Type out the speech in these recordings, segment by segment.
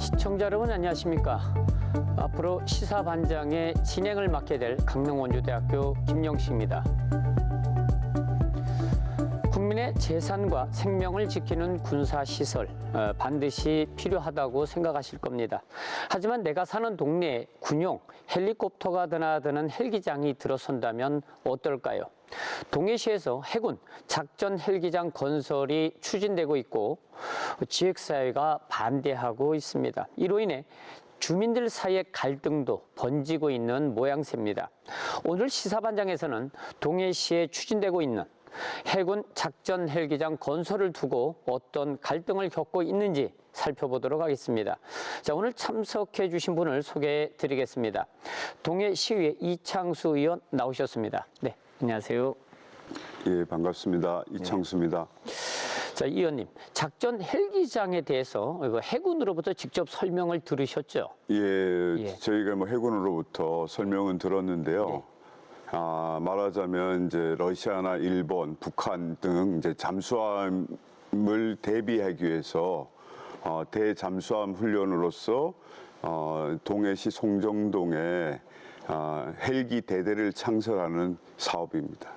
시청자 여러분 안녕하십니까? 앞으로 시사반장의 진행을 맡게 될 강릉원주대학교 김영식입니다. 국민의 재산과 생명을 지키는 군사시설 반드시 필요하다고 생각하실 겁니다. 하지만 내가 사는 동네에 군용 헬리콥터가 드나드는 헬기장이 들어선다면 어떨까요? 동해시에서 해군 작전 헬기장 건설이 추진되고 있고 지역사회가 반대하고 있습니다. 이로 인해 주민들 사이의 갈등도 번지고 있는 모양새입니다. 오늘 시사반장에서는 동해시에 추진되고 있는 해군 작전 헬기장 건설을 두고 어떤 갈등을 겪고 있는지 살펴보도록 하겠습니다. 자, 오늘 참석해 주신 분을 소개해 드리겠습니다. 동해시의회 이창수 의원 나오셨습니다. 네, 안녕하세요. 예, 반갑습니다. 이창수입니다. 자, 이 의원님, 작전 헬기장에 대해서 해군으로부터 직접 설명을 들으셨죠? 예, 저희가 해군으로부터 설명은 들었는데요. 네. 말하자면 이제 러시아나 일본, 북한 등 이제 잠수함을 대비하기 위해서 대잠수함 훈련으로서 동해시 송정동에 헬기 대대를 창설하는 사업입니다.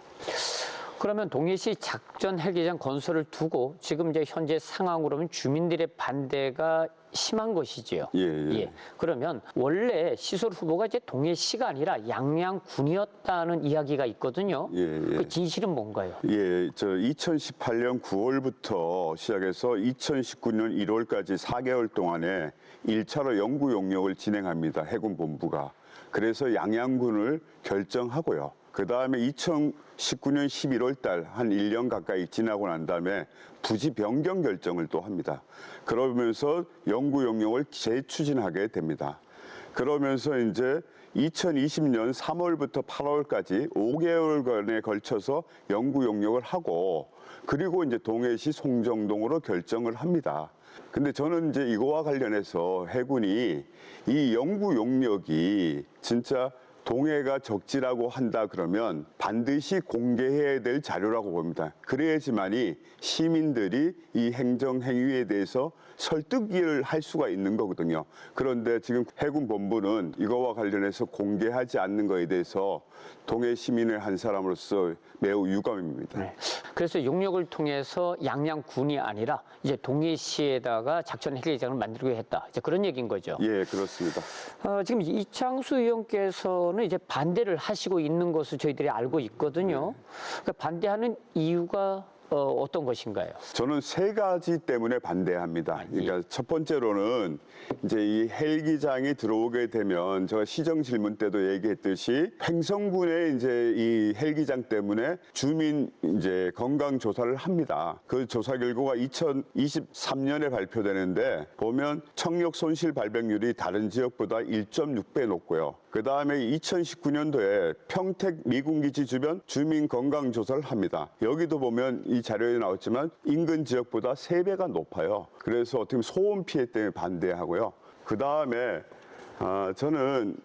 그러면 동해시 작전 헬기장 건설을 두고 지금 이제 현재 상황으로는 주민들의 반대가 심한 것이지요. 예. 그러면 원래 시설 후보가 이제 동해시가 아니라 양양군이었다는 이야기가 있거든요. 예. 그 진실은 뭔가요? 예, 2018년 9월부터 시작해서 2019년 1월까지 4개월 동안에 1차로 연구 용역을 진행합니다. 해군본부가. 그래서 양양군을 결정하고요. 그 다음에 2019년 11월 달 한 1년 가까이 지나고 난 다음에 부지 변경 결정을 또 합니다. 그러면서 연구 용역을 재추진하게 됩니다. 그러면서 이제 2020년 3월부터 8월까지 5개월간에 걸쳐서 연구 용역을 하고 그리고 이제 동해시 송정동으로 결정을 합니다. 근데 저는 이제 이거와 관련해서 해군이 이 연구 용역이 진짜 동해가 적지라고 한다 그러면 반드시 공개해야 될 자료라고 봅니다. 그래야지만이 시민들이 이 행정행위에 대해서 설득을 할 수가 있는 거거든요. 그런데 지금 해군본부는 이거와 관련해서 공개하지 않는 거에 대해서 동해 시민의 한 사람으로서 매우 유감입니다. 네. 그래서 용역을 통해서 양양군이 아니라 이제 동해시에다가 작전 헬기장을 만들고 했다. 이제 그런 얘기인 거죠. 예, 그렇습니다. 지금 이창수 의원께서는 이제 반대를 하시고 있는 것을 저희들이 알고 있거든요. 그러니까 반대하는 이유가 어떤 것인가요? 저는 세 가지 때문에 반대합니다. 그러니까 첫 번째로는 이제 이 헬기장이 들어오게 되면 제가 시정 질문 때도 얘기했듯이 횡성군의 이제 이 헬기장 때문에 주민 이제 건강 조사를 합니다. 그 조사 결과가 2023년에 발표되는데 보면 청력 손실 발병률이 다른 지역보다 1.6배 높고요. 그 다음에 2019년도에 평택 미군기지 주변 주민 건강 조사를 합니다. 여기도 보면 이 자료에 나왔지만 인근 지역보다 3배가 높아요. 그래서 어떻게 보면 소음 피해 때문에 반대하고요. 그 다음에 저는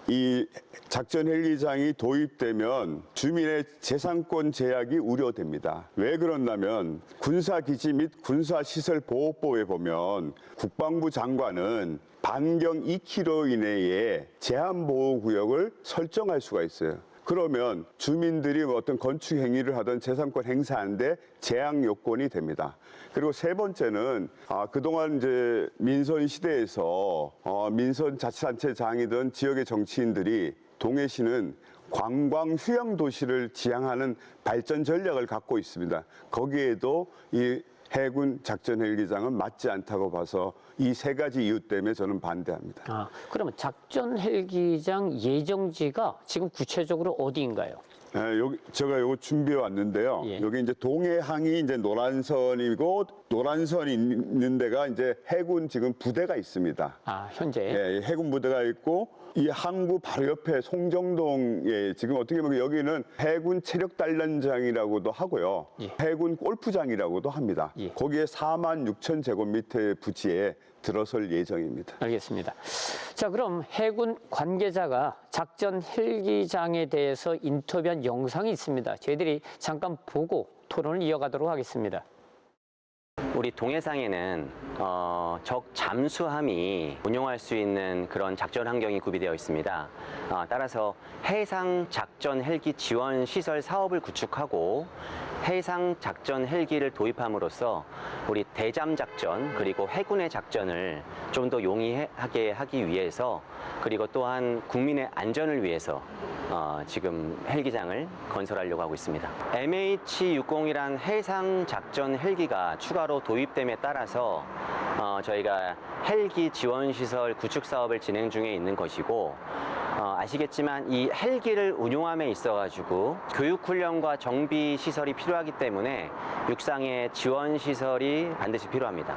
이 작전 헬기장이 도입되면 주민의 재산권 제약이 우려됩니다. 왜 그러냐면 군사기지 및 군사시설보호법에 보면 국방부 장관은 반경 2km 이내에 제한보호구역을 설정할 수가 있어요. 그러면 주민들이 어떤 건축 행위를 하든 재산권 행사하는데 제약 요건이 됩니다. 그리고 세 번째는 그동안 이제 민선 시대에서 민선 자치단체장이든 지역의 정치인들이 동해시는 관광 휴양 도시를 지향하는 발전 전략을 갖고 있습니다. 거기에도 이 해군 작전 헬기장은 맞지 않다고 봐서 이 세 가지 이유 때문에 저는 반대합니다. 그러면 작전 헬기장 예정지가 지금 구체적으로 어디인가요? 제가 요거 준비해 왔는데요. 예. 여기 이제 동해항이 이제 노란선이고 노란선이 있는 데가 이제 해군 지금 부대가 있습니다. 현재? 예, 해군 부대가 있고 이 항구 바로 옆에 송정동에 지금 어떻게 보면 여기는 해군 체력 단련장이라고도 하고요. 예. 해군 골프장이라고도 합니다. 예. 거기에 46,000제곱미터의 부지에 들어설 예정입니다. 알겠습니다. 자, 그럼 해군 관계자가 작전 헬기장에 대해서 인터뷰한 영상이 있습니다. 저희들이 잠깐 보고 토론을 이어가도록 하겠습니다. 우리 동해상에는 적 잠수함이 운용할 수 있는 그런 작전 환경이 구비되어 있습니다. 따라서 해상 작전 헬기 지원 시설 사업을 구축하고 해상 작전 헬기를 도입함으로써 우리 대잠 작전 그리고 해군의 작전을 좀 더 용이하게 하기 위해서, 그리고 또한 국민의 안전을 위해서 지금 헬기장을 건설하려고 하고 있습니다. MH-60이란 해상 작전 헬기가 추가로 도입됨에 따라서 저희가 헬기 지원 시설 구축 사업을 진행 중에 있는 것이고, 아시겠지만 이 헬기를 운용함에 있어가지고 교육훈련과 정비 시설이 필요하기 때문에 육상의 지원 시설이 반드시 필요합니다.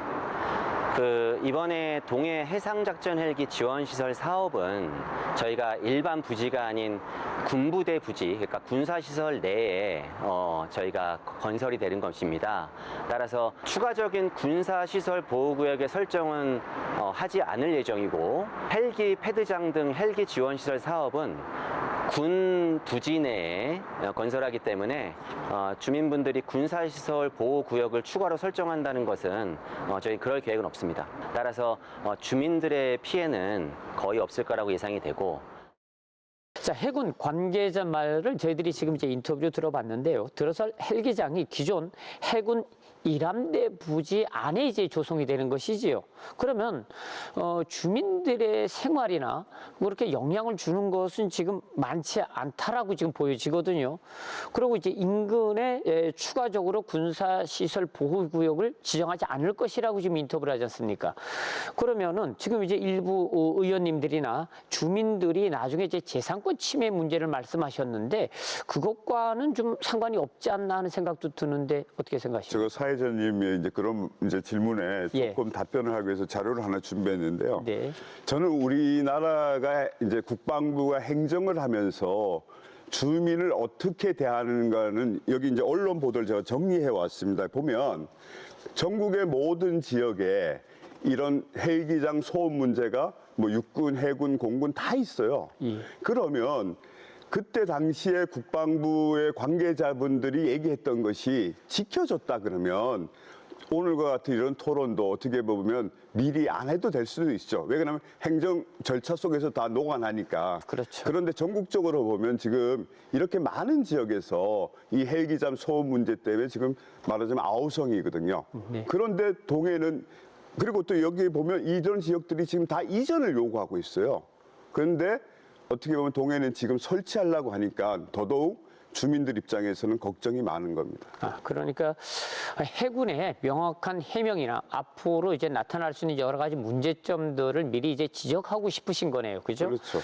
이번에 동해 해상작전 헬기 지원 시설 사업은 저희가 일반 부지가 아닌 군부대 부지, 그러니까 군사시설 내에 저희가 건설이 되는 것입니다. 따라서 추가적인 군사시설 보호구역의 설정은 하지 않을 예정이고, 헬기 패드장 등 헬기 지원 시설 사업은 군 부지 내에 건설하기 때문에 주민분들이 군사시설 보호구역을 추가로 설정한다는 것은 저희 그럴 계획은 없습니다. 따라서 주민들의 피해는 거의 없을 거라고 예상이 되고. 자, 해군 관계자 말을 저희들이 지금 이제 인터뷰 들어봤는데요. 들어서 헬기장이 기존 해군 일함대 부지 안에 이제 조성이 되는 것이지요. 그러면 주민들의 생활이나 그렇게 영향을 주는 것은 지금 많지 않다라고 지금 보여지거든요. 그리고 이제 인근에 추가적으로 군사시설 보호구역을 지정하지 않을 것이라고 지금 인터뷰를 하지 않습니까? 그러면은 지금 이제 일부 의원님들이나 주민들이 나중에 이제 재산권 침해 문제를 말씀하셨는데, 그것과는 좀 상관이 없지 않나 하는 생각도 드는데 어떻게 생각하십니까? 제가 사회자님의 이제 그런 이제 질문에 예. 조금 답변을 하기 위해서 자료를 하나 준비했는데요. 네. 저는 우리나라가 이제 국방부가 행정을 하면서 주민을 어떻게 대하는가는 여기 이제 언론 보도를 제가 정리해 왔습니다. 보면 전국의 모든 지역에 이런 헬기장 소음 문제가 뭐 육군, 해군, 공군 다 있어요. 예. 그러면 그때 당시에 국방부의 관계자분들이 얘기했던 것이 지켜졌다 그러면 오늘과 같은 이런 토론도 어떻게 보면 미리 안 해도 될 수도 있죠. 왜 그러냐면 행정 절차 속에서 다 녹아나니까. 그렇죠. 그런데 전국적으로 보면 지금 이렇게 많은 지역에서 이 헬기장 소음 문제 때문에 지금 말하자면 아우성이거든요. 네. 그런데 동해는, 그리고 또 여기 보면 이런 지역들이 지금 다 이전을 요구하고 있어요. 그런데 어떻게 보면 동해는 지금 설치하려고 하니까 더더욱 주민들 입장에서는 걱정이 많은 겁니다. 그러니까 해군의 명확한 해명이나 앞으로 이제 나타날 수 있는 여러 가지 문제점들을 미리 이제 지적하고 싶으신 거네요. 그죠? 그렇죠.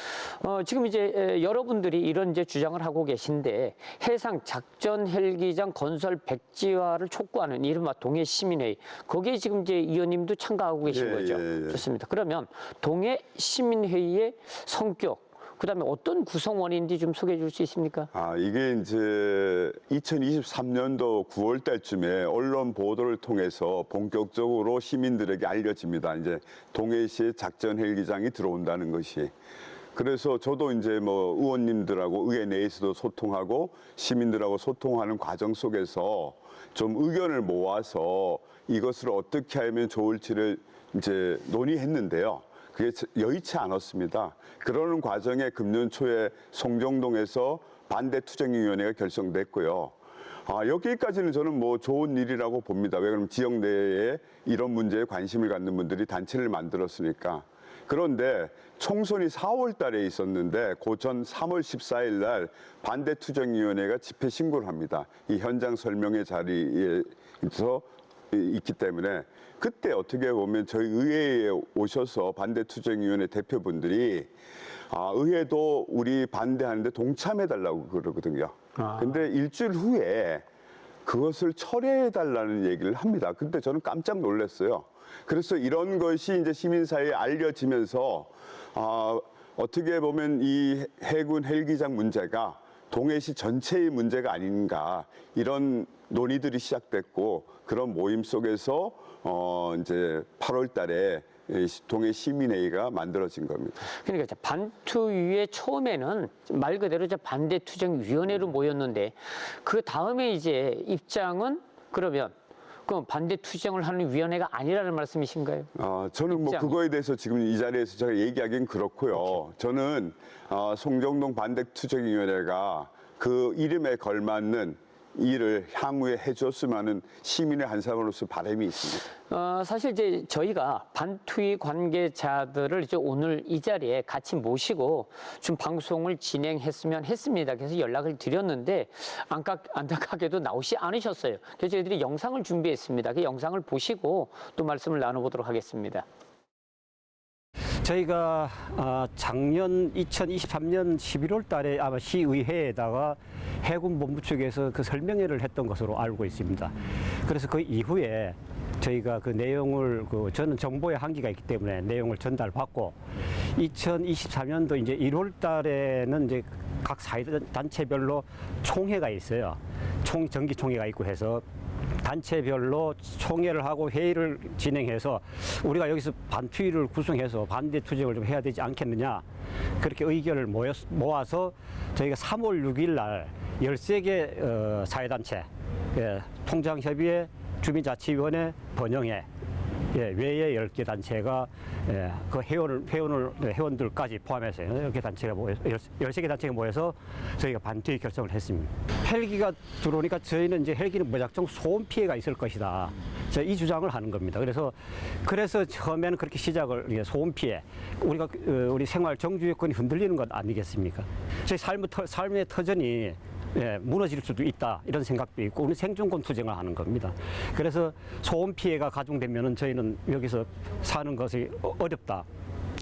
지금 이제 여러분들이 이런 이제 주장을 하고 계신데, 해상 작전 헬기장 건설 백지화를 촉구하는 이른바 동해 시민회의, 거기에 지금 이제 의원님도 참가하고 계신 예, 거죠. 예, 예. 좋습니다. 그러면 동해 시민회의의 성격, 그다음에 어떤 구성원인지 좀 소개해 줄 수 있습니까? 이게 이제 2023년도 9월 달쯤에 언론 보도를 통해서 본격적으로 시민들에게 알려집니다. 이제 동해시에 작전 헬기장이 들어온다는 것이. 그래서 저도 이제 뭐 의원님들하고 의회 내에서도 소통하고 시민들하고 소통하는 과정 속에서 좀 의견을 모아서 이것을 어떻게 하면 좋을지를 이제 논의했는데요. 그게 여의치 않았습니다. 그러는 과정에 금년 초에 송정동에서 반대투쟁위원회가 결성됐고요. 여기까지는 저는 뭐 좋은 일이라고 봅니다. 왜 그러면 지역 내에 이런 문제에 관심을 갖는 분들이 단체를 만들었으니까. 그런데 총선이 4월 달에 있었는데 고전 3월 14일 날 반대투쟁위원회가 집회 신고를 합니다. 이 현장 설명회 자리에서 있기 때문에 그때 어떻게 보면 저희 의회에 오셔서 반대투쟁위원회 대표분들이 의회도 우리 반대하는데 동참해달라고 그러거든요. 근데 일주일 후에 그것을 철회해달라는 얘기를 합니다. 근데 저는 깜짝 놀랐어요. 그래서 이런 것이 이제 시민사회에 알려지면서 어떻게 보면 이 해군 헬기장 문제가 동해시 전체의 문제가 아닌가, 이런 논의들이 시작됐고, 그런 모임 속에서 이제 8월 달에 동해 시민회의가 만들어진 겁니다. 그러니까 반투위에 처음에는 말 그대로 반대투쟁위원회로 모였는데, 그 다음에 이제 입장은 그러면 그럼 반대 투쟁을 하는 위원회가 아니라는 말씀이신가요? 저는 뭐 입장이. 그거에 대해서 지금 이 자리에서 제가 얘기하기는 그렇고요. 저는 송정동 반대투쟁위원회가 그 이름에 걸맞는 일을 향후에 해줬으면 하는 시민의 한 사람으로서 바람이 있습니다. 사실 이제 저희가 반투위 관계자들을 이제 오늘 이 자리에 같이 모시고 좀 방송을 진행했으면 했습니다. 그래서 연락을 드렸는데 안타깝게도 나오시 않으셨어요. 그래서 저희들이 영상을 준비했습니다. 그 영상을 보시고 또 말씀을 나눠보도록 하겠습니다. 저희가 작년 2023년 11월 달에 아마 시의회에다가 해군 본부 측에서 그 설명회를 했던 것으로 알고 있습니다. 그래서 그 이후에 저희가 그 내용을 저는 정보의 한계가 있기 때문에 내용을 전달받고 2024년도 이제 1월 달에는 이제 각 사회단체별로 총회가 있어요. 정기 총회가 있고 해서 단체별로 총회를 하고 회의를 진행해서 우리가 여기서 반투위를 구성해서 반대 투쟁을 좀 해야 되지 않겠느냐, 그렇게 의견을 모아서 저희가 3월 6일 날 13개 사회단체, 통장협의회, 주민자치위원회, 번영회, 외에 10개 단체가 그 회원들까지 포함해서 10개 단체가 모여서 13개 단체가 모여서 저희가 반투위 결정을 했습니다. 헬기가 들어오니까 저희는 이제 헬기는 무작정 소음 피해가 있을 것이다, 이 주장을 하는 겁니다. 그래서 처음에는 그렇게 시작을, 소음 피해, 우리 생활 정주 여건이 흔들리는 것 아니겠습니까? 저희 삶의 터전이 무너질 수도 있다, 이런 생각도 있고, 우리 생존권 투쟁을 하는 겁니다. 그래서 소음 피해가 가중되면은 저희는 여기서 사는 것이 어렵다,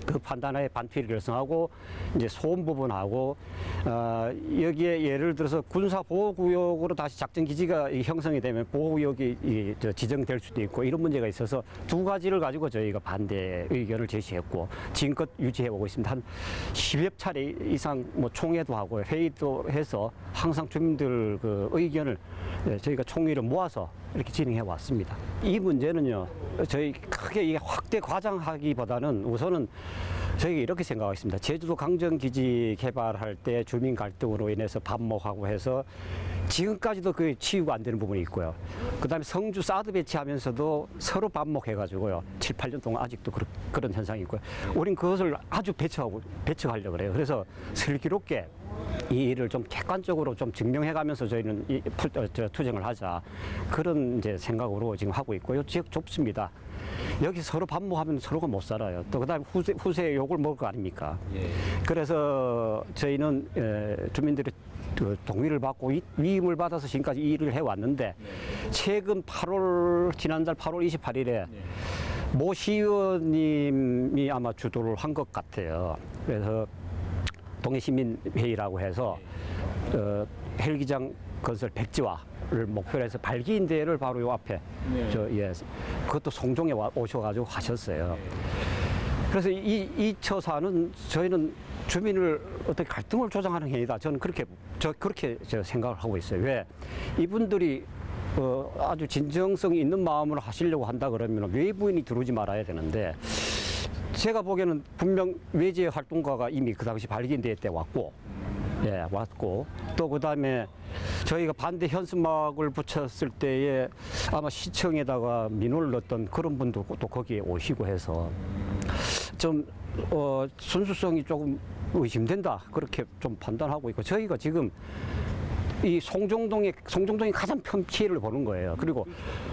그 판단하에 반투위를 결성하고 이제 소음 부분하고 여기에 예를 들어서 군사 보호구역으로 다시 작전 기지가 형성이 되면 보호구역이 지정될 수도 있고, 이런 문제가 있어서 두 가지를 가지고 저희가 반대 의견을 제시했고 지금껏 유지해 오고 있습니다. 한 10여 차례 이상 뭐 총회도 하고 회의도 해서 항상 주민들 그 의견을 저희가 총회를 모아서 이렇게 진행해 왔습니다. 이 문제는요, 저희 크게 이게 확대 과장하기보다는 우선은 저희가 이렇게 생각하겠습니다. 제주도 강정기지 개발할 때 주민 갈등으로 인해서 반목하고 해서 지금까지도 그 치유가 안 되는 부분이 있고요. 그 다음에 성주 사드 배치하면서도 서로 반목해가지고요, 7, 8년 동안 아직도 그런 현상이 있고요. 우린 그것을 아주 배척하려고 그래요. 그래서 슬기롭게 이 일을 좀 객관적으로 좀 증명해가면서 저희는 투쟁을 하자, 그런 이제 생각으로 지금 하고 있고요. 지역 좁습니다. 여기 서로 반목하면 서로가 못 살아요. 또 그다음에 후세에 욕을 먹을 거 아닙니까? 그래서 저희는 주민들의 동의를 받고 위임을 받아서 지금까지 이 일을 해왔는데, 최근 지난달 8월 28일에 모 시의원님이 아마 주도를 한 것 같아요. 그래서 동해시민회의라고 해서 헬기장 건설 백지화를 목표로 해서 발기인 대회를 바로 요 앞에 그것도 송정에 오셔가지고 하셨어요. 그래서 이 처사는 저희는 주민을 어떻게 갈등을 조장하는 행위다, 저는 그렇게 생각을 하고 있어요. 왜? 이분들이 아주 진정성이 있는 마음으로 하시려고 한다 그러면 외부인이 들어오지 말아야 되는데, 제가 보기에는 분명 외제 활동가가 이미 그 당시 발기인대회 때 왔고, 또 그다음에 저희가 반대 현수막을 붙였을 때에 아마 시청에다가 민원을 넣었던 그런 분도 또 거기에 오시고 해서 좀 순수성이 조금 의심된다, 그렇게 좀 판단하고 있고, 저희가 지금 이 송정동이 가장 큰 피해를 보는 거예요. 그리고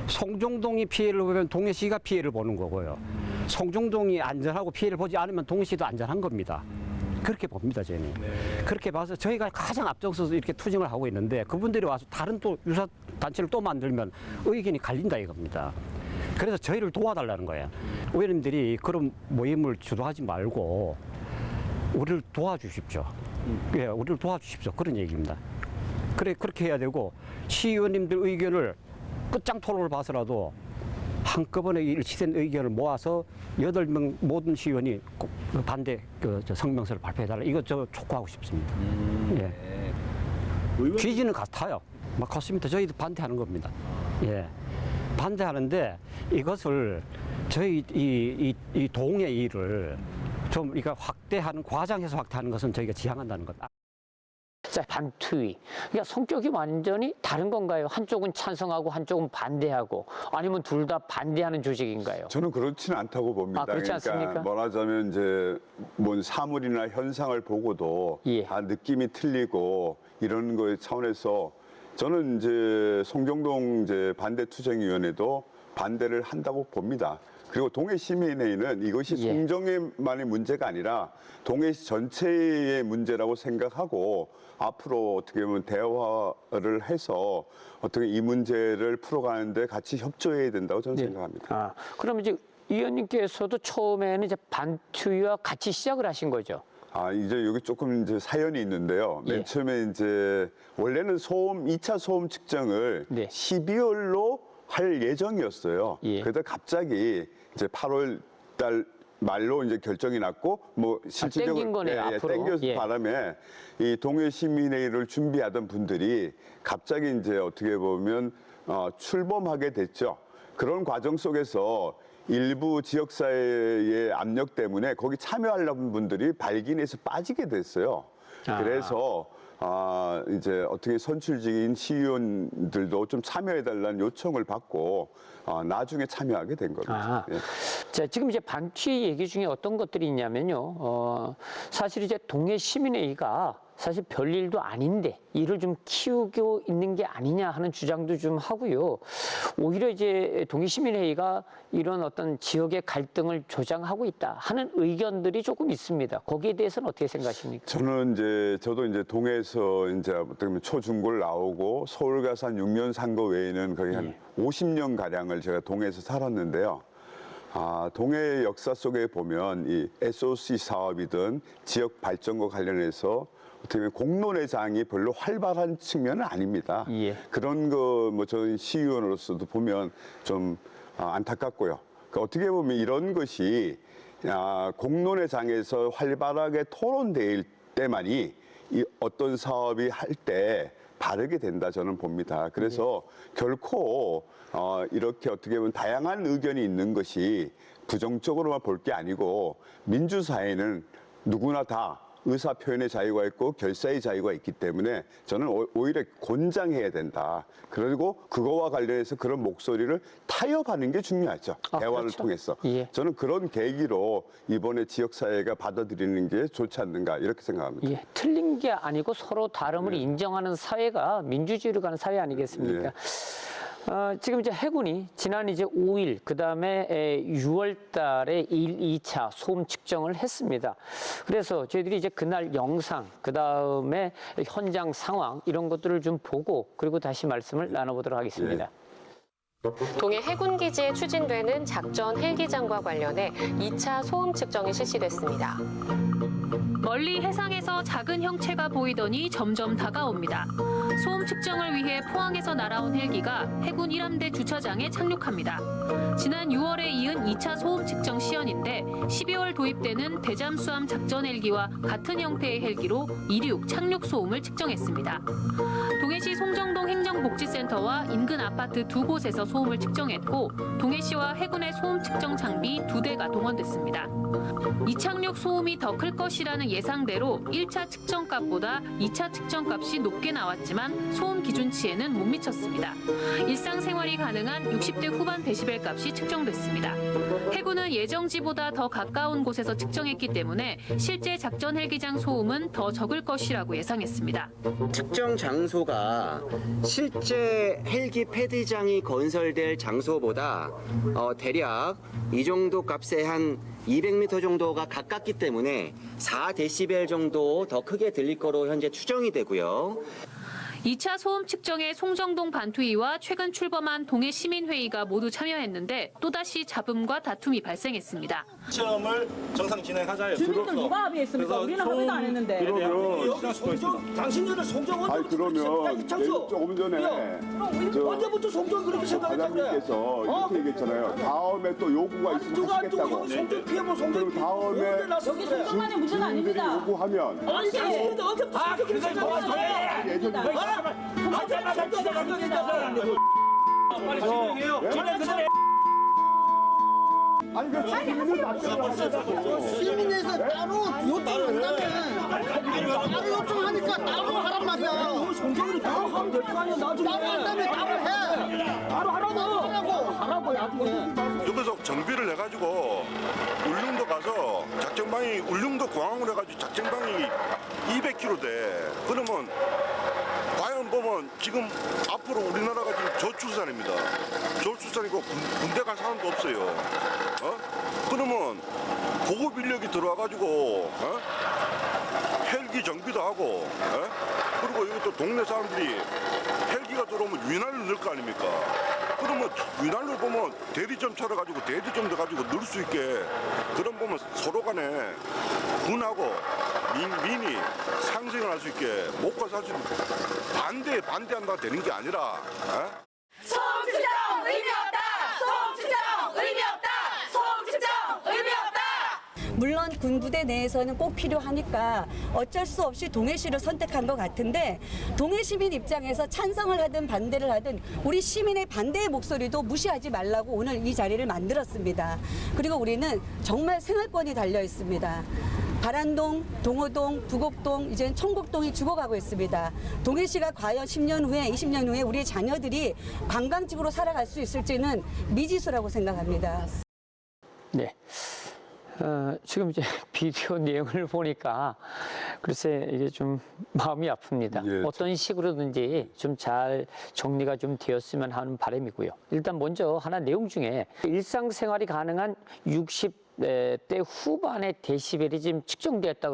송정동이 피해를 보면 동해시가 피해를 보는 거고요. 송정동이 안전하고 피해를 보지 않으면 동해시도 안전한 겁니다. 그렇게 봅니다, 저희는. 그렇게 봐서 저희가 가장 앞장서서 이렇게 투쟁을 하고 있는데, 그분들이 와서 다른 또 유사 단체를 또 만들면 의견이 갈린다 이겁니다. 그래서 저희를 도와달라는 거예요. 의원님들이 그런 모임을 주도하지 말고 우리를 도와주십시오. 우리를 도와주십시오, 그런 얘기입니다. 그렇게 해야 되고, 시의원님들 의견을 끝장 토론을 봐서라도 한꺼번에 일치된 의견을 모아서 8명 모든 시의원이 반대 성명서를 발표해달라, 이거 촉구하고 싶습니다. 취지는 같아요. 같습니다. 저희도 반대하는 겁니다. 반대하는데, 이것을 저희 이 동의 일을 좀 과장해서 확대하는 것은 저희가 지향한다는 것. 자, 반투위. 그러니까 성격이 완전히 다른 건가요? 한쪽은 찬성하고 한쪽은 반대하고, 아니면 둘 다 반대하는 조직인가요? 저는 그렇지는 않다고 봅니다. 아, 그렇지 않습니까? 말하자면 이제 뭔 사물이나 현상을 보고도 예. 다 느낌이 틀리고 이런 거의 차원에서 저는 이제 송정동 이제 반대투쟁위원회도 반대를 한다고 봅니다. 그리고 동해시민회의는 이것이 예. 송정회만의 문제가 아니라 동해시 전체의 문제라고 생각하고 앞으로 어떻게 보면 대화를 해서 어떻게 이 문제를 풀어가는데 같이 협조해야 된다고 저는 생각합니다. 아, 그럼 이제 의원님께서도 처음에는 이제 반투위와 같이 시작을 하신 거죠? 아, 이제 여기 조금 이제 사연이 있는데요. 맨 예. 처음에 이제 원래는 소음, 2차 소음 측정을 네. 12월로 할 예정이었어요. 예. 그러다 갑자기 이제 8월 달 말로 이제 결정이 났고 뭐 실질적으로 땡긴 거네요, 앞으로. 땡겨서 예. 바람에 이 동해시민회의를 준비하던 분들이 갑자기 이제 어떻게 보면 출범하게 됐죠. 그런 과정 속에서 일부 지역사회의 압력 때문에 거기 참여하려는 분들이 발기인에서 빠지게 됐어요. 아. 그래서 이제 어떻게 선출직인 시의원들도 좀 참여해달라는 요청을 받고 나중에 참여하게 된 겁니다. 아. 예. 자, 지금 이제 반투위 얘기 중에 어떤 것들이 있냐면요. 사실 이제 동해시민회의가 사실 별일도 아닌데 이를 좀 키우고 있는 게 아니냐 하는 주장도 좀 하고요. 오히려 이제 동해시민회의가 이런 어떤 지역의 갈등을 조장하고 있다 하는 의견들이 조금 있습니다. 거기에 대해서는 어떻게 생각하십니까? 저도 이제 동해에서 이제 어떻게 보면 초중고를 나오고 서울 가서 한 6년 산 거 외에는 거의 한 50년 가량을 제가 동해에서 살았는데요. 동해의 역사 속에 보면 이 SOC 사업이든 지역 발전과 관련해서 어떻게 보면 공론의 장이 별로 활발한 측면은 아닙니다. 예. 그런 거 뭐 저희 시의원으로서도 보면 좀 안타깝고요. 그러니까 어떻게 보면 이런 것이 공론의 장에서 활발하게 토론될 때만이 이 어떤 사업이 할 때 바르게 된다 저는 봅니다. 그래서 결코 이렇게 어떻게 보면 다양한 의견이 있는 것이 부정적으로만 볼 게 아니고 민주사회는 누구나 다 의사 표현의 자유가 있고 결사의 자유가 있기 때문에 저는 오히려 권장해야 된다. 그리고 그거와 관련해서 그런 목소리를 타협하는 게 중요하죠. 대화를 그렇죠. 통해서. 예. 저는 그런 계기로 이번에 지역사회가 받아들이는 게 좋지 않는가 이렇게 생각합니다. 예, 틀린 게 아니고 서로 다름을 인정하는 사회가 민주주의로 가는 사회 아니겠습니까? 예. 지금 이제 해군이 지난 이제 5일, 그 다음에 6월 달에 2차 소음 측정을 했습니다. 그래서 저희들이 이제 그날 영상, 그 다음에 현장 상황, 이런 것들을 좀 보고, 그리고 다시 말씀을 나눠보도록 하겠습니다. 동해 해군기지에 추진되는 작전 헬기장과 관련해 2차 소음 측정이 실시됐습니다. 멀리 해상에서 작은 형체가 보이더니 점점 다가옵니다. 소음 측정을 위해 포항에서 날아온 헬기가 해군 1함대 주차장에 착륙합니다. 지난 6월에 이은 2차 소음 측정 시연인데 12월 도입되는 대잠수함 작전 헬기와 같은 형태의 헬기로 이륙, 착륙 소음을 측정했습니다. 동해시 송정동 행정복지센터와 인근 아파트 두 곳에서 소음을 측정했고 동해시와 해군의 소음 측정 장비 2대가 동원됐습니다. 이착륙 소음이 더 클 것이라는 예상대로 1차 측정값보다 2차 측정값이 높게 나왔지만 소음 기준치에는 못 미쳤습니다. 일상생활이 가능한 60대 후반 데시벨 값이 측정됐습니다. 해군은 예정지보다 더 가까운 곳에서 측정했기 때문에 실제 작전 헬기장 소음은 더 적을 것이라고 예상했습니다. 측정 장소가 실제 헬기 패드장이 건설될 장소보다 대략 이 정도 값에 한 200m 정도가 가깝기 때문에 4데시벨 정도 더 크게 들릴 거로 현재 추정이 되고요. 2차 소음 측정에 송정동 반투위와 최근 출범한 동해시민회의가 모두 참여했는데 또다시 잡음과 다툼이 발생했습니다. 시험을 정상 진행하자요. 주민들 누가 합의했습니까? 우리는 합의도 안 했는데. 여기 송정, 당신들은 송정 아니 그러면 이창수. 조금 전에 언제부터 송정 그렇게 생각했다고 그래? 과장님께서 이렇게 얘기했잖아요. 다음에 또 요구가 있으면 누가 하시겠다고. 여기 송정 피해보면 송정 그럼 다음에 여기 송정만의 문제는 주민들이 아닙니다. 요구하면 언제? 당신들 언제부터 송정 그렇게 생각했다고 예전에 언제마다 지나가는 거냐? 빨리 진행해요. 진행 그대로 아니 그 시민은 납득을 시민에서 따로 요청한다면 따로 요청하니까 따로 하란 말이야. 성적으로 따로 하면 될 거 아니야 나중에. 따로 한다면 따로 해. 따로 하라고 나중에. 여기서 정비를 해가지고 울릉도 가서 작전방이 울릉도 공항으로 해가지고 작전방이 200km 돼. 그러면 과연 보면 지금 앞으로 우리나라가 지금 저출산입니다. 저출산이고 군대 갈 사람도 없어요. 그러면 고급 인력이 들어와가지고 헬기 정비도 하고 그리고 여기 또 동네 사람들이 헬기가 들어오면 위난을 넣을 거 아닙니까? 그러면 위난을 보면 대리점 차려가지고 대리점도 가지고 넣을 수 있게 그런 보면 서로 간에 군하고 민이 상생을 할 수 있게 목과 사실 반대한다고 되는 게 아니라 소음 측정 의미 없다. 소음 측정 의미 없다. 소음 측정 의미 없다. 물론 군부대 내에서는 꼭 필요하니까 어쩔 수 없이 동해시를 선택한 것 같은데 동해 시민 입장에서 찬성을 하든 반대를 하든 우리 시민의 반대의 목소리도 무시하지 말라고 오늘 이 자리를 만들었습니다. 그리고 우리는 정말 생활권이 달려 있습니다. 바란동, 동호동, 부곡동, 이제는 청곡동이 죽어가고 있습니다. 동해시가 과연 10년 후에, 20년 후에 우리의 자녀들이 관광지구로 살아갈 수 있을지는 미지수라고 생각합니다. 네. 지금 이제 비디오 내용을 보니까 글쎄 이게 좀 마음이 아픕니다. 예, 어떤 식으로든지 좀 잘 정리가 좀 되었으면 하는 바람이고요. 일단 먼저 하나 내용 중에 일상생활이 가능한 60대 후반의 데시벨이 지금 측정되었다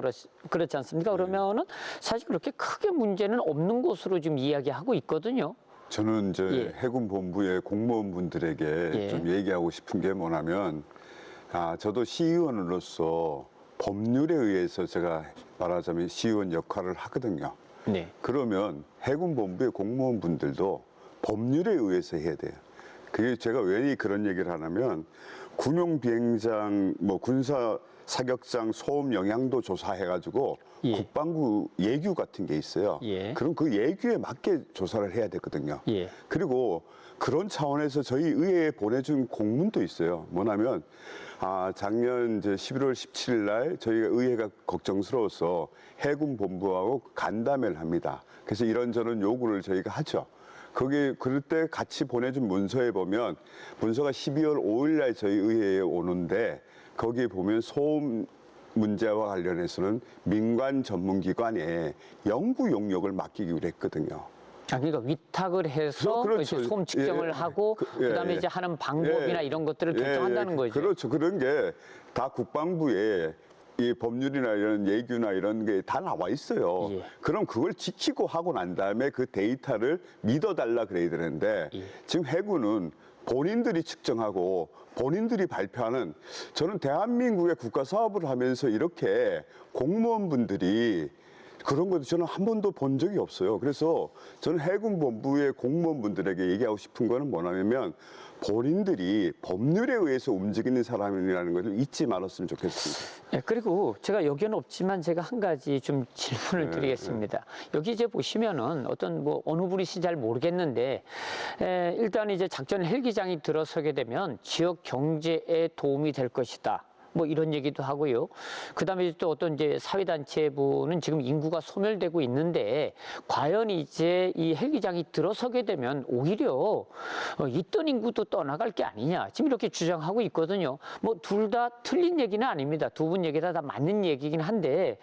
그렇지 않습니까? 그러면은 사실 그렇게 크게 문제는 없는 것으로 지금 이야기하고 있거든요. 저는 이제 예. 해군 본부의 공무원분들에게 예. 좀 얘기하고 싶은 게 뭐냐면 저도 시의원으로서 법률에 의해서 제가 말하자면 시의원 역할을 하거든요. 네. 그러면 해군 본부의 공무원분들도 법률에 의해서 해야 돼요. 그게 제가 왜 그런 얘기를 하냐면 군용 비행장, 군사 사격장 소음 영향도 조사해가지고 예. 국방부 예규 같은 게 있어요. 예. 그럼 그 예규에 맞게 조사를 해야 되거든요. 예. 그리고 그런 차원에서 저희 의회에 보내준 공문도 있어요. 뭐냐면 작년 이제 11월 17일 날 저희가 의회가 걱정스러워서 해군 본부하고 간담회를 합니다. 그래서 이런저런 요구를 저희가 하죠. 그럴 때 같이 보내준 문서에 보면 문서가 12월 5일 날 저희 의회에 오는데 거기에 보면 소음 문제와 관련해서는 민간 전문기관에 연구 용역을 맡기기로 했거든요. 그러니까 위탁을 해서 그렇죠. 이제 소음 측정을 예. 하고 그다음에 이제 하는 방법이나 이런 것들을 결정한다는 거죠. 그렇죠. 그런 게 다 국방부에 이 법률이나 이런 예규나 이런 게 다 나와 있어요. 예. 그럼 그걸 지키고 하고 난 다음에 그 데이터를 믿어달라 그래야 되는데 예. 지금 해군은 본인들이 측정하고 본인들이 발표하는 저는 대한민국의 국가 사업을 하면서 이렇게 공무원분들이 그런 것도 저는 한 번도 본 적이 없어요. 그래서 저는 해군 본부의 공무원분들에게 얘기하고 싶은 거는 뭐냐면 본인들이 법률에 의해서 움직이는 사람이라는 것을 잊지 말았으면 좋겠습니다. 네, 그리고 제가 여기는 없지만 제가 한 가지 좀 질문을 드리겠습니다. 여기 이제 보시면은 어떤 어느 분이신지 잘 모르겠는데 일단 이제 작전 헬기장이 들어서게 되면 지역 경제에 도움이 될 것이다. 이런 얘기도 하고요. 그다음에 또 어떤 이제 사회단체부는 지금 인구가 소멸되고 있는데 과연 이제 이 헬기장이 들어서게 되면 오히려 있던 인구도 떠나갈 게 아니냐. 지금 이렇게 주장하고 있거든요. 둘 다 틀린 얘기는 아닙니다. 두 분 얘기가 다 맞는 얘기긴 한데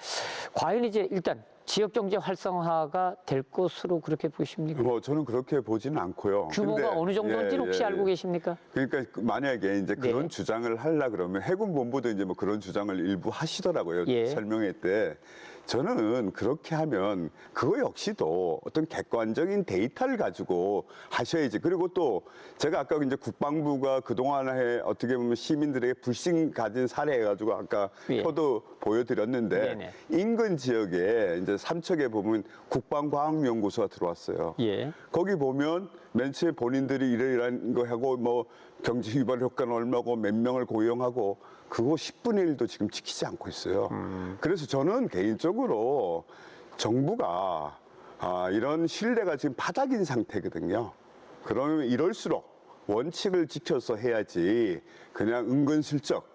과연 이제 일단 지역 경제 활성화가 될 것으로 그렇게 보십니까? 저는 그렇게 보지는 않고요. 규모가 근데, 어느 정도인지는 혹시 알고 계십니까? 그러니까 만약에 이제 그런 네. 주장을 하려 그러면 해군 본부도 이제 그런 주장을 일부 하시더라고요. 예. 설명회 때. 저는 그렇게 하면 그거 역시도 어떤 객관적인 데이터를 가지고 하셔야지. 그리고 또 제가 아까 이제 국방부가 그동안에 어떻게 보면 시민들에게 불신 가진 사례 해가지고 아까 예. 표도 보여드렸는데 네네. 인근 지역에 이제 삼척에 보면 국방과학연구소가 들어왔어요. 예. 거기 보면 맨 처음에 본인들이 이러이러한 거 하고 경제 유발 효과는 얼마고 몇 명을 고용하고 그거 10분의 1도 지금 지키지 않고 있어요. 그래서 저는 개인적으로 정부가 이런 신뢰가 지금 바닥인 상태거든요. 그러면 이럴수록 원칙을 지켜서 해야지 그냥 은근슬쩍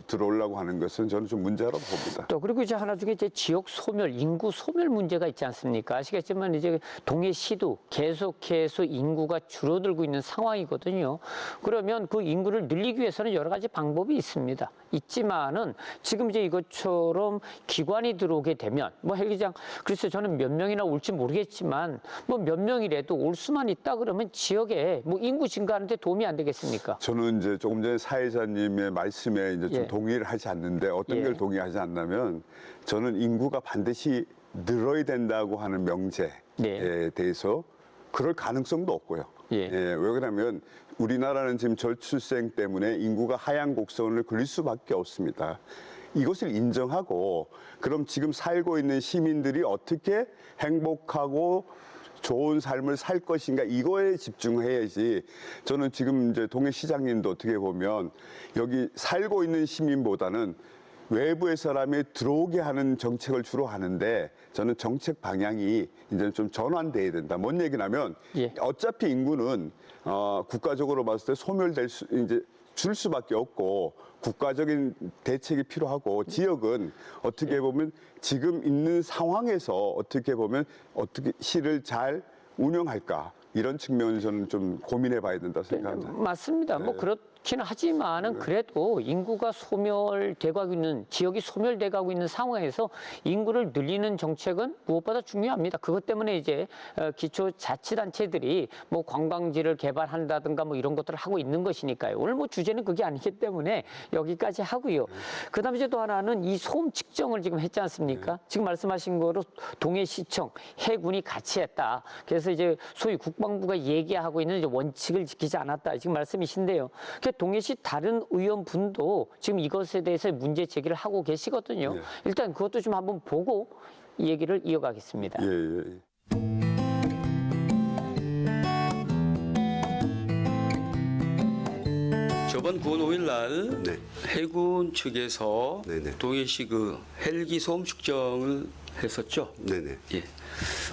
들어오려고 하는 것은 저는 좀 문제라고 봅니다. 또 그리고 이제 하나 중에 이제 지역 소멸, 인구 소멸 문제가 있지 않습니까? 아시겠지만 이제 동해시도 계속해서 인구가 줄어들고 있는 상황이거든요. 그러면 그 인구를 늘리기 위해서는 여러 가지 방법이 있습니다. 있지만은 지금 이제 이것처럼 기관이 들어오게 되면 뭐 헬기장 글쎄 저는 몇 명이나 올지 모르겠지만 뭐 몇 명이라도 올 수만 있다 그러면 지역에 뭐 인구 증가하는데 도움이 안 되겠습니까? 저는 이제 조금 전에 사회자님의 말씀에 이제 좀 예. 동의를 하지 않는데 어떤 예. 걸 동의하지 않냐면 저는 인구가 반드시 늘어야 된다고 하는 명제에 네. 대해서 그럴 가능성도 없고요. 예. 왜 그러냐면 우리나라는 지금 저출생 때문에 인구가 하향 곡선을 그릴 수밖에 없습니다. 이것을 인정하고 그럼 지금 살고 있는 시민들이 어떻게 행복하고 좋은 삶을 살 것인가 이거에 집중해야지. 저는 지금 이제 동해시장님도 어떻게 보면 여기 살고 있는 시민보다는 외부의 사람이 들어오게 하는 정책을 주로 하는데 저는 정책 방향이 이제 좀 전환돼야 된다. 뭔 얘기냐면 예. 어차피 인구는 국가적으로 봤을 때 소멸될 수 이제 줄 수밖에 없고 국가적인 대책이 필요하고 지역은 어떻게 보면 지금 있는 상황에서 어떻게 보면 어떻게 시를 잘 운영할까 이런 측면을 저는 좀 고민해 봐야 된다 생각합니다. 맞습니다. 뭐 그렇긴 하지만은 그래도 인구가 소멸돼가고 있는 지역이 소멸돼가고 있는 상황에서 인구를 늘리는 정책은 무엇보다 중요합니다. 그것 때문에 이제 기초자치단체들이 뭐 관광지를 개발한다든가 뭐 이런 것들을 하고 있는 것이니까요. 오늘 뭐 주제는 그게 아니기 때문에 여기까지 하고요. 그다음에 이제 또 하나는 이 소음 측정을 지금 했지 않습니까? 지금 말씀하신 거로 동해시청, 해군이 같이 했다. 그래서 이제 소위 국방부가 얘기하고 있는 이제 원칙을 지키지 않았다. 지금 말씀이신데요. 동해시 다른 의원분도 지금 이것에 대해서 문제 제기를 하고 계시거든요. 네. 일단 그것도 좀 한번 보고 이 얘기를 이어가겠습니다. 예. 저번 9월 5일 날 네. 해군 측에서 네네. 동해시 그 헬기 소음 측정을 했었죠. 네네. 예.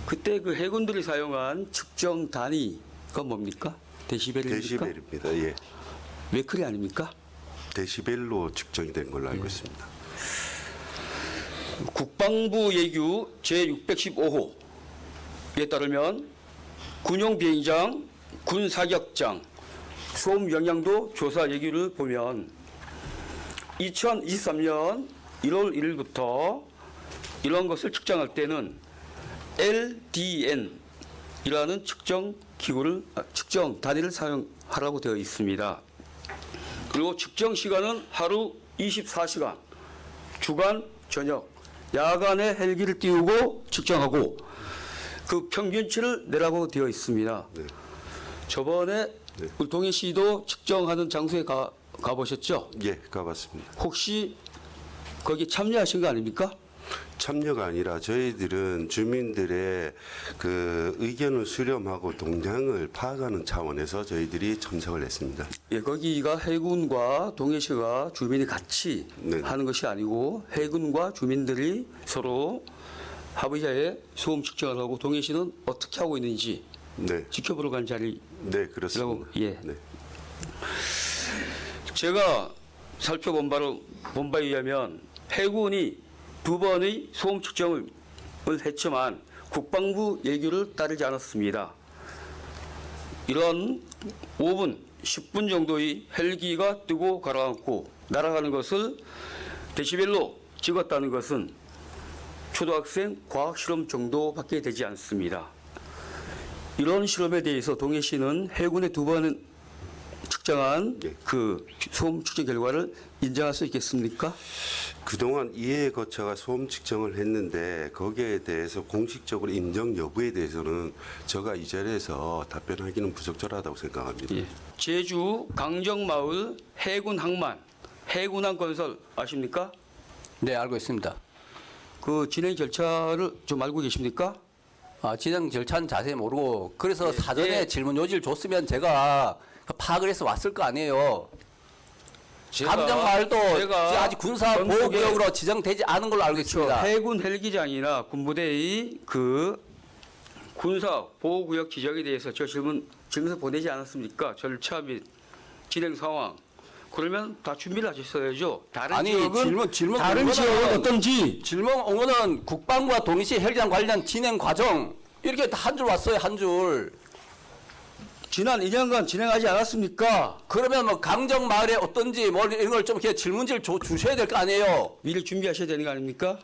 그때 그 해군들이 사용한 측정 단위가 뭡니까? 데시벨입니까? 데시벨입니다. 예. 메크리 아닙니까? 데시벨로 측정이 된 걸로 알고 있습니다. 국방부 예규 제615호에 따르면 군용 비행장, 군 사격장 소음 영향도 조사 예규를 보면 2023년 1월 1일부터 이런 것을 측정할 때는 LDN이라는 측정 기구를 측정 단위를 사용하라고 되어 있습니다. 그리고 측정 시간은 하루 24시간, 주간, 저녁, 야간에 헬기를 띄우고 측정하고 그 평균치를 내라고 되어 있습니다. 네. 저번에 우리 동해시도 측정하는 장소에 가보셨죠? 예, 가봤습니다. 혹시 거기 참여하신 거 아닙니까? 참여가 아니라 저희들은 주민들의 그 의견을 수렴하고 동향을 파악하는 차원에서 저희들이 참석을 했습니다. 예, 거기가 해군과 동해시가 주민이 같이 네. 하는 것이 아니고 해군과 주민들이 서로 합의하에 소음 측정을 하고 동해시는 어떻게 하고 있는지 네, 지켜보러 간 자리. 네 그렇습니다. 예. 네. 제가 살펴본 바에 의하면 해군이 2번의 소음 측정을 했지만 국방부 예규를 따르지 않았습니다. 이런 5분, 10분 정도의 헬기가 뜨고 가라앉고 날아가는 것을 데시벨로 찍었다는 것은 초등학생 과학 실험 정도밖에 되지 않습니다. 이런 실험에 대해서 동해시는 해군의 2번 측정한 예. 그 소음 측정 결과를 인정할 수 있겠습니까? 그동안 이해에 거쳐가 소음 측정을 했는데 거기에 대해서 공식적으로 인정 여부에 대해서는 제가 이 자리에서 답변하기는 부적절하다고 생각합니다. 예. 제주 강정마을 해군 항만, 해군항 건설 아십니까? 네, 알고 있습니다. 그 진행 절차를 좀 알고 계십니까? 진행 절차는 자세히 모르고 그래서 예, 사전에 예. 질문 요지를 줬으면 제가 파악을 해서 왔을 거 아니에요. 감정마을도 아직 군사 보호구역으로 지정되지 않은 걸로 알고 있습니다. 해군 헬기장이나 군부대의 그 군사 보호구역 지정에 대해서 저 질문서 보내지 않았습니까? 절차 및 진행 상황. 그러면 다 준비를 하셨어야죠. 다른 아니 지역은 질문 다른 지역은 어떤지. 질문 응원은 국방부와 동해시 헬기장 관련 진행 과정 이렇게 한 줄 왔어요, 한 줄. 지난 2년간 진행하지 않았습니까? 그러면 뭐 강정 마을에 어떤지 뭐 이런 걸 좀 이렇게 질문지를 주셔야 될 거 아니에요. 미리 준비하셔야 되는 거 아닙니까?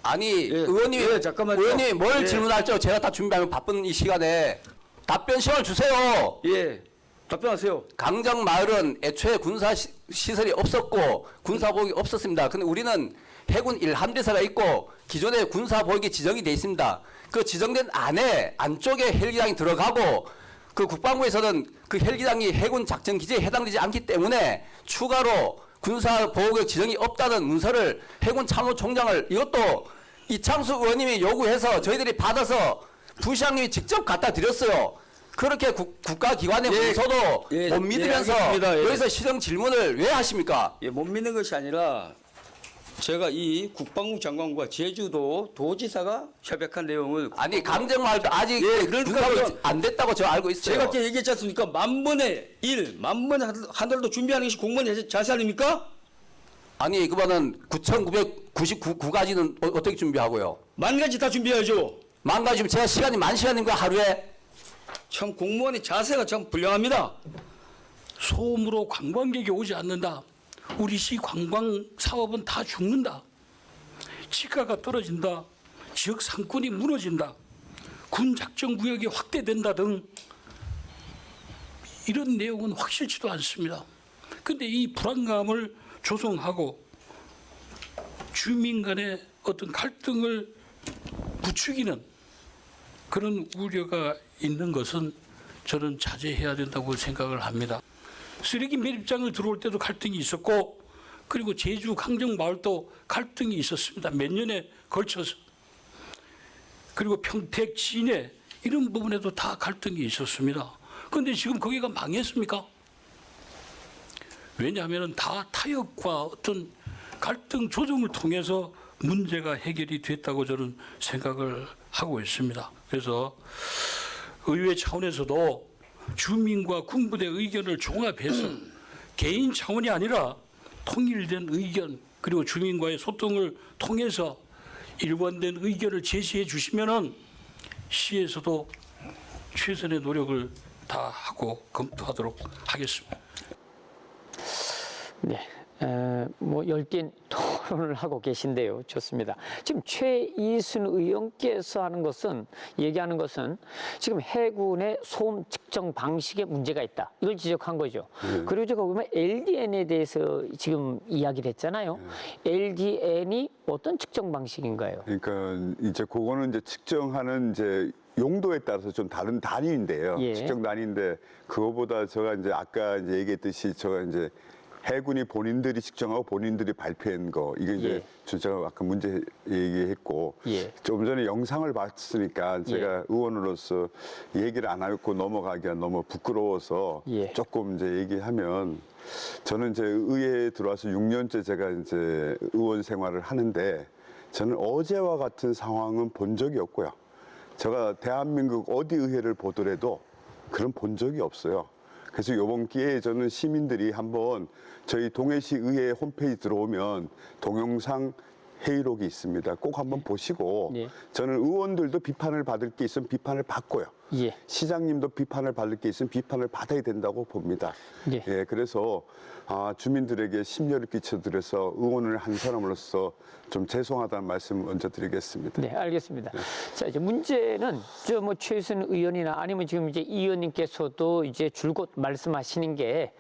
아니 예, 의원님이 예, 잠깐만요. 의원님이 뭘 예. 질문할지요? 제가 다 준비하면 바쁜 이 시간에 답변 시간을 주세요. 예, 답변하세요. 강정 마을은 애초에 군사 시설이 없었고 군사 보육이 없었습니다. 근데 우리는 해군 1함대사가 있고 기존에 군사 보육이 지정이 돼 있습니다. 그 지정된 안쪽에 헬기장이 들어가고 그 국방부에서는 그 헬기장이 해군 작전 기지에 해당되지 않기 때문에 추가로 군사 보호구역 지정이 없다는 문서를 해군 참모총장을 이것도 이창수 의원님이 요구해서 저희들이 받아서 부시장님이 직접 갖다 드렸어요. 그렇게 국가기관의 문서도 못 믿으면서 알겠습니다. 예. 여기서 시정 질문을 왜 하십니까? 예, 못 믿는 것이 아니라 제가 이 국방부 장관과 제주도 도지사가 협약한 내용을 아니 강정마을도 아직 군사가 안 됐다고 저 알고 있어요. 제가 아까 얘기했지 않습니까? 만분의 1, 만분의 하나라도 준비하는 것이 공무원의 자세 아닙니까? 아니 그거는 9,999가지는 어떻게 준비하고요? 만 가지 다 준비해야죠. 만 가지면 제가 시간이 만 시간인가 하루에? 참 공무원의 자세가 참 불량합니다. 소음으로 관광객이 오지 않는다. 우리 시 관광 사업은 다 죽는다. 지가가 떨어진다. 지역 상권이 무너진다. 군 작전 구역이 확대된다 등 이런 내용은 확실치도 않습니다. 그런데 이 불안감을 조성하고 주민 간의 어떤 갈등을 부추기는 그런 우려가 있는 것은 저는 자제해야 된다고 생각을 합니다. 쓰레기 매립장을 들어올 때도 갈등이 있었고 그리고 제주 강정마을도 갈등이 있었습니다. 몇 년에 걸쳐서. 그리고 평택, 진해 이런 부분에도 다 갈등이 있었습니다. 그런데 지금 거기가 망했습니까? 왜냐하면 다 타협과 어떤 갈등 조정을 통해서 문제가 해결이 됐다고 저는 생각을 하고 있습니다. 그래서 의회 차원에서도 주민과 군부대 의견을 종합해서 개인 차원이 아니라 통일된 의견 그리고 주민과의 소통을 통해서 일관된 의견을 제시해 주시면은 시에서도 최선의 노력을 다하고 검토하도록 하겠습니다. 네. 뭐 열띤 토론을 하고 계신데요. 좋습니다. 지금 최이순 의원께서 얘기하는 것은 지금 해군의 소음 측정 방식에 문제가 있다. 이걸 지적한 거죠. 그리고 제가 보면 LDN에 대해서 지금 이야기를 했잖아요. LDN이 어떤 측정 방식인가요? 그러니까 이제 그거는 이제 측정하는 이제 용도에 따라서 좀 다른 단위인데요. 예. 측정 단위인데 그거보다 제가 이제 아까 이제 얘기했듯이 제가 이제 해군이 본인들이 측정하고 본인들이 발표한 거 이게 이제 제가 아까 문제 얘기했고 좀 전에 영상을 봤으니까 제가 의원으로서 얘기를 안 하고 넘어가기가 너무 부끄러워서 조금 이제 얘기하면 저는 이제 의회에 들어와서 6년째 제가 이제 의원 생활을 하는데 저는 어제와 같은 상황은 본 적이 없고요. 제가 대한민국 어디 의회를 보더라도 그런 본 적이 없어요. 그래서 이번 기회에 저는 시민들이 한번 저희 동해시 의회 홈페이지 들어오면 동영상 회의록이 있습니다. 꼭 한번 보시고 저는 의원들도 비판을 받을 게 있으면 비판을 받고요. 시장님도 비판을 받을 게 있으면 비판을 받아야 된다고 봅니다. 그래서 주민들에게 심려를 끼쳐드려서 의원을 한 사람으로서 좀 죄송하다는 말씀 먼저 드리겠습니다. 네, 알겠습니다. 자, 이제 문제는 뭐 최순 의원이나 아니면 지금 이제 이 의원님께서도 이제 줄곧 말씀하시는 게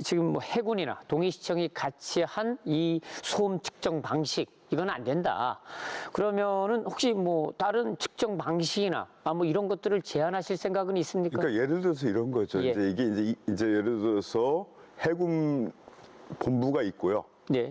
지금 뭐 해군이나 동해시청이 같이 한 이 소음 측정 방식 이건 안 된다. 그러면은 혹시 뭐 다른 측정 방식이나 뭐 이런 것들을 제안하실 생각은 있습니까? 그러니까 예를 들어서 이런 거죠. 이제 이게 이제 예를 들어서 해군 본부가 있고요.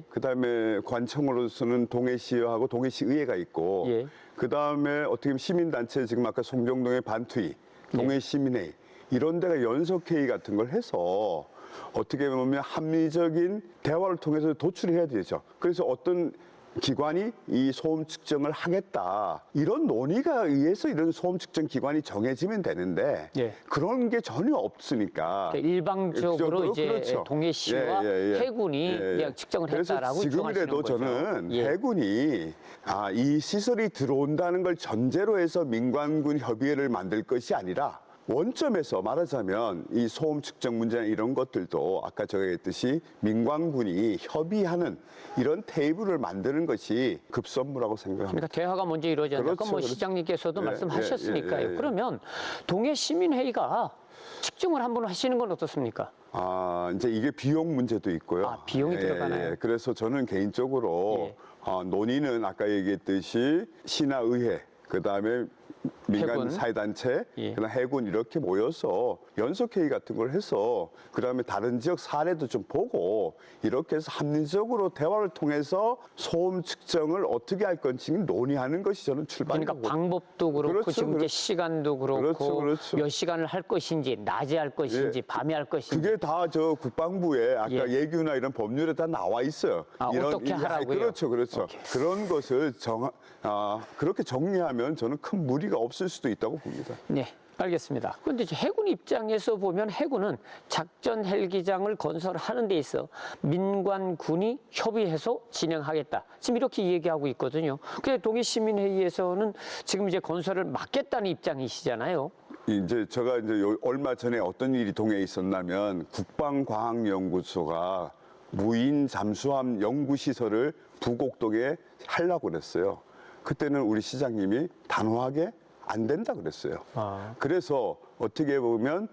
그다음에 관청으로서는 동해시하고 동해시의회가 있고 그다음에 어떻게 보면 시민단체 지금 아까 송정동의 반투위, 동해시민회의 이런 데가 연석회의 같은 걸 해서 어떻게 보면 합리적인 대화를 통해서 도출해야 되죠. 그래서 어떤 기관이 이 소음 측정을 하겠다. 이런 논의가 의해서 이런 소음 측정 기관이 정해지면 되는데 예. 그런 게 전혀 없으니까 일방적으로 이제 그렇죠. 동해시와 해군이 그냥 측정을 했다라고 그래서 주장하시는 지금이라도 거죠. 저는 예. 해군이 이 시설이 들어온다는 걸 전제로 해서 민관군 협의회를 만들 것이 아니라 원점에서 말하자면 이 소음 측정 문제나 이런 것들도 아까 제가 했듯이 민관군이 협의하는 이런 테이블을 만드는 것이 급선무라고 생각합니다. 그러니까 대화가 먼저 이루어져야 된다. 그렇죠, 뭐 그렇죠. 시장님께서도 말씀하셨으니까요. 예. 그러면 동해시민회의가 측정을 한번 하시는 건 어떻습니까? 이제 이게 비용 문제도 있고요. 비용이 들어가나요? 그래서 저는 개인적으로 논의는 아까 얘기했듯이 신화의회, 그다음에 민간 해군. 사회단체, 그다음 해군 이렇게 모여서 연석회의 같은 걸 해서 그다음에 다른 지역 사례도 좀 보고 이렇게 해서 합리적으로 대화를 통해서 소음 측정을 어떻게 할 건지 논의하는 것이 저는 출발이고. 그러니까 방법도 그렇고 그렇죠, 지금 이제 그렇죠. 시간도 그렇고 그렇죠. 몇 시간을 할 것인지 낮에 할 것인지 밤에 할 것인지 그게 다 저 국방부에 아까 예규나 이런 법률에 다 나와 있어요. 어떻게 하라고요? 그렇죠. 그런 것을 그렇게 정리하면 저는 큰 무리가 없을 수도 있다고 봅니다. 네, 알겠습니다. 그런데 해군 입장에서 보면 해군은 작전 헬기장을 건설하는 데 있어 민관군이 협의해서 진행하겠다. 지금 이렇게 얘기하고 있거든요. 근데 동해시민회의에서는 지금 이제 건설을 막겠다는 입장이시잖아요. 이제 제가 이제 얼마 전에 어떤 일이 동해에 있었냐면 국방과학연구소가 무인 잠수함 연구시설을 부곡동에 하려고 그랬어요. 그때는 우리 시장님이 단호하게 안 된다 그랬어요. 그래서 어떻게 보면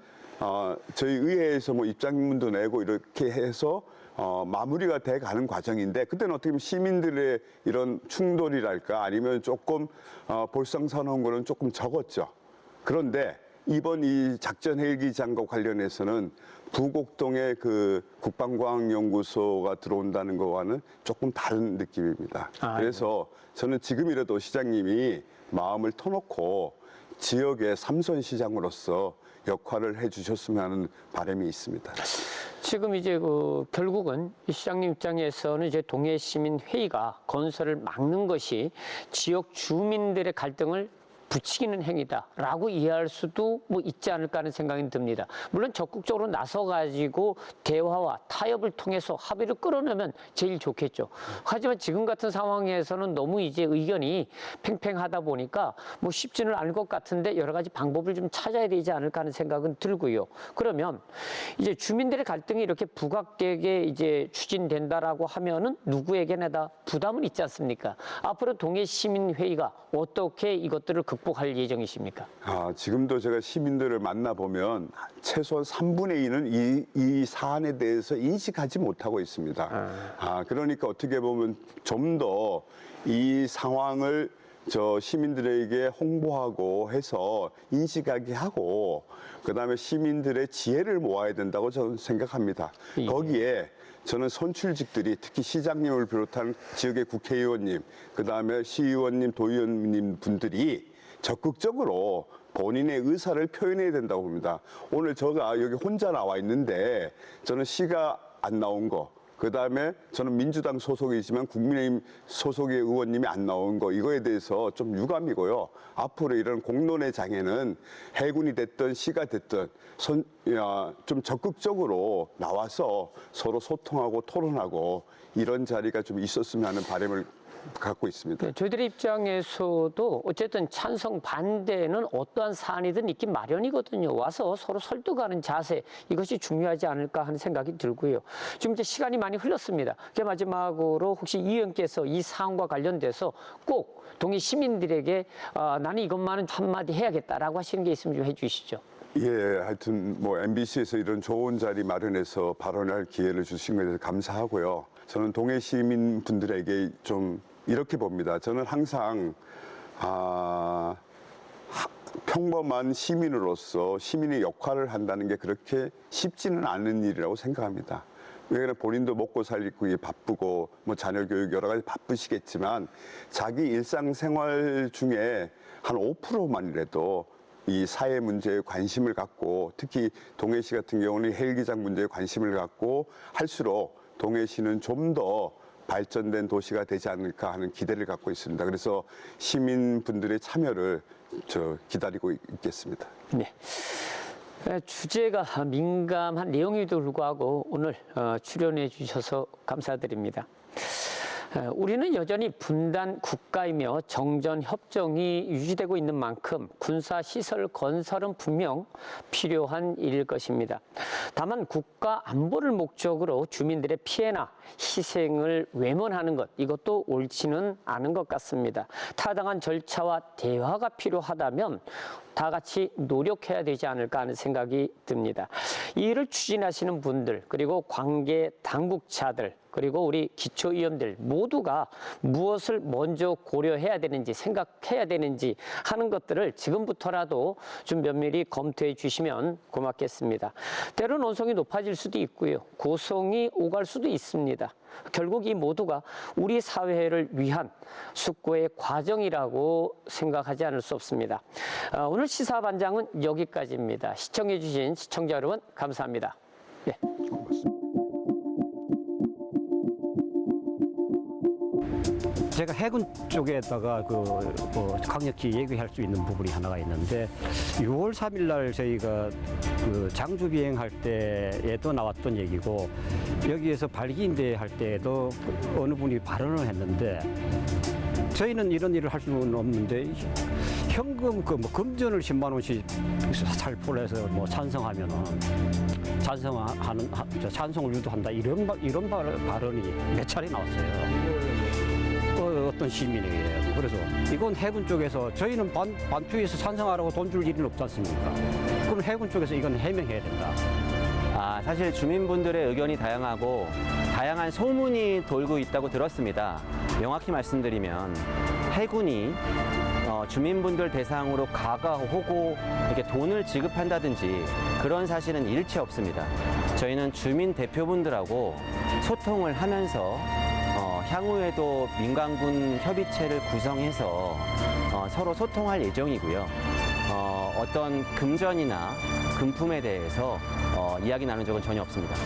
저희 의회에서 뭐 입장문도 내고 이렇게 해서 마무리가 돼 가는 과정인데 그때는 어떻게 보면 시민들의 이런 충돌이랄까 아니면 조금 볼상사나운 거는 조금 적었죠. 그런데 이번 이 작전 헬기장과 관련해서는 부곡동에 그 국방과학연구소가 들어온다는 거와는 조금 다른 느낌입니다. 그래서 저는 지금이라도 시장님이 마음을 터놓고 지역의 삼선시장으로서 역할을 해주셨으면 하는 바람이 있습니다. 지금 이제 결국은 이 시장님 입장에서는 이제 동해시민회의가 건설을 막는 것이 지역 주민들의 갈등을 부추기는 행위다라고 이해할 수도 뭐 있지 않을까 하는 생각이 듭니다. 물론 적극적으로 나서가지고 대화와 타협을 통해서 합의를 끌어내면 제일 좋겠죠. 하지만 지금 같은 상황에서는 너무 이제 의견이 팽팽하다 보니까 뭐 쉽지는 않을 것 같은데 여러 가지 방법을 좀 찾아야 되지 않을까 하는 생각은 들고요. 그러면 이제 주민들의 갈등이 이렇게 부각되게 이제 추진된다라고 하면은 누구에게나 다 부담은 있지 않습니까? 앞으로 동해시민회의가 어떻게 이것들을 극복할 예정이십니까? 지금도 제가 시민들을 만나보면 최소한 3분의 2는 이 사안에 대해서 인식하지 못하고 있습니다. 그러니까 어떻게 보면 좀 더 이 상황을 저 시민들에게 홍보하고 해서 인식하게 하고 그다음에 시민들의 지혜를 모아야 된다고 저는 생각합니다. 거기에 저는 선출직들이 특히 시장님을 비롯한 지역의 국회의원님, 그다음에 시의원님, 도의원님 분들이 적극적으로 본인의 의사를 표현해야 된다고 봅니다. 오늘 제가 여기 혼자 나와 있는데 저는 시가 안 나온 거, 그다음에 저는 민주당 소속이지만 국민의힘 소속의 의원님이 안 나온 거 이거에 대해서 좀 유감이고요. 앞으로 이런 공론의 장에는 해군이 됐든 시가 됐든 좀 적극적으로 나와서 서로 소통하고 토론하고 이런 자리가 좀 있었으면 하는 바람을 갖고 있습니다. 네, 저희들의 입장에서도 어쨌든 찬성 반대는 어떠한 사안이든 있기 마련이거든요. 와서 서로 설득하는 자세 이것이 중요하지 않을까 하는 생각이 들고요. 지금 이제 시간이 많이 흘렀습니다. 마지막으로 혹시 이 의원께서 이 사안과 관련돼서 꼭 동해 시민들에게 나는 이것만은 한마디 해야겠다라고 하시는 게 있으면 좀 해주시죠. 하여튼 뭐 MBC에서 이런 좋은 자리 마련해서 발언할 기회를 주신 것에 대해서 감사하고요. 저는 동해 시민 분들에게 좀 이렇게 봅니다. 저는 항상 평범한 시민으로서 시민의 역할을 한다는 게 그렇게 쉽지는 않은 일이라고 생각합니다. 왜냐하면 본인도 먹고 살기 바쁘고 뭐 자녀 교육 여러 가지 바쁘시겠지만 자기 일상생활 중에 한 5%만이라도 이 사회 문제에 관심을 갖고 특히 동해시 같은 경우는 헬기장 문제에 관심을 갖고 할수록 동해시는 좀 더 발전된 도시가 되지 않을까 하는 기대를 갖고 있습니다. 그래서 시민분들의 참여를 기다리고 있겠습니다. 네. 주제가 민감한 내용에도 불구하고 오늘 출연해 주셔서 감사드립니다. 우리는 여전히 분단 국가이며 정전 협정이 유지되고 있는 만큼 군사 시설 건설은 분명 필요한 일일 것입니다. 다만 국가 안보를 목적으로 주민들의 피해나 희생을 외면하는 것, 이것도 옳지는 않은 것 같습니다. 타당한 절차와 대화가 필요하다면 다 같이 노력해야 되지 않을까 하는 생각이 듭니다. 이 일을 추진하시는 분들, 그리고 관계 당국자들, 그리고 우리 기초위원들 모두가 무엇을 먼저 고려해야 되는지, 생각해야 되는지 하는 것들을 지금부터라도 좀 면밀히 검토해 주시면 고맙겠습니다. 때론 논성이 높아질 수도 있고요. 고성이 오갈 수도 있습니다. 결국 이 모두가 우리 사회를 위한 숙고의 과정이라고 생각하지 않을 수 없습니다. 오늘 시사반장은 여기까지입니다. 시청해 주신 시청자 여러분 감사합니다. 네. 제가 해군 쪽에다가 강력히 얘기할 수 있는 부분이 하나가 있는데 6월 3일 날 저희가 장주 비행할 때에도 나왔던 얘기고 여기에서 발기인대 할 때에도 어느 분이 발언을 했는데 저희는 이런 일을 할 수는 없는데 현금 금전을 10만 원씩 살포해서 찬성하면은 찬성을 유도한다 이런 발언이 몇 차례 나왔어요. 어떤 시민에게. 그래서 이건 해군 쪽에서 저희는 반투에서 찬성하라고 돈 줄 일은 없지 않습니까? 그럼 해군 쪽에서 이건 해명해야 된다. 사실 주민분들의 의견이 다양하고 다양한 소문이 돌고 있다고 들었습니다. 명확히 말씀드리면 해군이 주민분들 대상으로 가가호고 이렇게 돈을 지급한다든지 그런 사실은 일체 없습니다. 저희는 주민 대표분들하고 소통을 하면서 향후에도 민간군 협의체를 구성해서 서로 소통할 예정이고요. 어떤 금전이나 금품에 대해서 이야기 나눈 적은 전혀 없습니다.